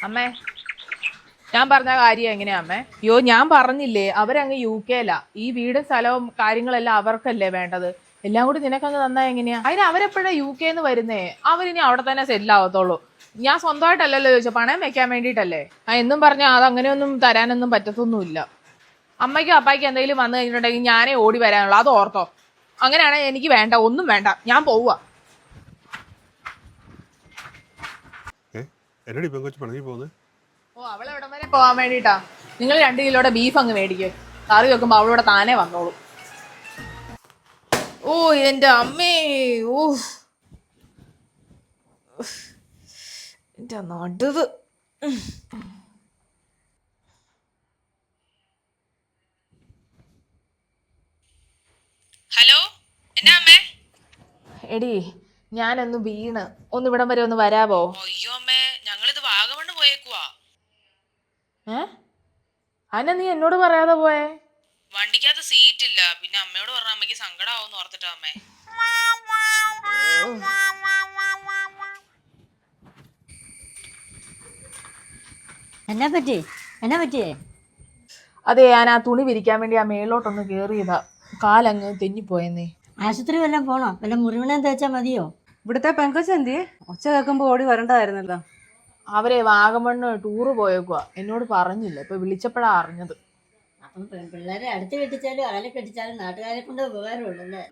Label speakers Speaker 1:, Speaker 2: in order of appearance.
Speaker 1: അമ്മേ ഞാൻ പറഞ്ഞ കാര്യം എങ്ങനെയാ അമ്മേ? അയ്യോ ഞാൻ പറഞ്ഞില്ലേ, അവരങ്ങ് UK-ലാ. ഈ വീടും സ്ഥലവും കാര്യങ്ങളെല്ലാം അവർക്കല്ലേ വേണ്ടത്. എല്ലാം കൂടി നിനക്കങ്ങ് തന്നാ എങ്ങനെയാ? അതിന് അവരെപ്പോഴാ UK-ന്ന് വരുന്നേ? അവരിനി അവിടെ തന്നെ സെറ്റിൽ ആവത്തുള്ളൂ. ഞാൻ സ്വന്തമായിട്ടല്ലല്ലോ ചോദിച്ചു, പണയം വെക്കാൻ വേണ്ടിയിട്ടല്ലേ. എന്നും പറഞ്ഞാൽ അത് അങ്ങനെയൊന്നും തരാനൊന്നും പറ്റത്തൊന്നുമില്ല. അമ്മയ്ക്കും അപ്പായ്ക്കും എന്തെങ്കിലും വന്നു കഴിഞ്ഞിട്ടുണ്ടെങ്കിൽ ഞാനേ ഓടി വരാനുള്ളൂ, അത് ഓർത്തോ. അങ്ങനെയാണെങ്കിൽ എനിക്ക് വേണ്ട, ഒന്നും വേണ്ട, ഞാൻ പോവുക. ഓ അവളെവിടം വരെ പോകാൻ വേണ്ടിട്ടാ? നിങ്ങൾ 2 കിലോയുടെ ബീഫ് അങ്ങ് മേടിക്കും, കറി വെക്കുമ്പോ അവളോടെ താനേ വന്നോളൂ. ഓ എന്റെ അമ്മേ, ഓ എന്റെ നടുവ്. ഹലോ എന്നാ അമ്മേ? എടി ഞാനൊന്ന് വീണ്, ഒന്ന് ഇവിടം വരെ ഒന്ന് വരാവോ? അയ്യോ അമ്മേ, ഞങ്ങളിത് വാഗമണ്ണ് പോയേക്കുവാ. അന്ന നീ എന്നോട് പറയാതെ പോയേ? വണ്ടിക്കകത്ത് സീറ്റ് ഇല്ല, പിന്നെ അമ്മയോട് പറഞ്ഞ അമ്മയ്ക്ക് സങ്കടാവൂന്ന് ഓർത്തിട്ടാ അമ്മേ.
Speaker 2: എന്നാ പറ്റിയേ?
Speaker 1: അതെ, ഞാൻ ആ തുണി വിരിക്കാൻ വേണ്ടി ആ മേളിലോട്ടൊന്ന് കേറിയതാ, കാലങ്ങ് തെന്നിപ്പോയെന്നേ.
Speaker 2: ആശുപത്രി വല്ലതും പോണോ? വല്ല മുറിവിനെയും തേച്ചാ മതിയോ?
Speaker 3: ഇവിടുത്തെ പെങ്കൊച്ചെന്തിയെ? ഒച്ച കേൾക്കുമ്പോ ഓടി വരണ്ടായിരുന്നല്ലോ.
Speaker 1: അവരെ വാഗമണ്ണ് ടൂറ് പോയേക്കുവാ, എന്നോട് പറഞ്ഞില്ല, ഇപ്പൊ വിളിച്ചപ്പോഴാ അറിഞ്ഞത്.
Speaker 2: അപ്പം പിള്ളേരെ അടുത്ത് കെട്ടിച്ചാലും അകലെ കെട്ടിച്ചാലും നാട്ടുകാരെ കൊണ്ട് ഉപകാരമുള്ളല്ലേ.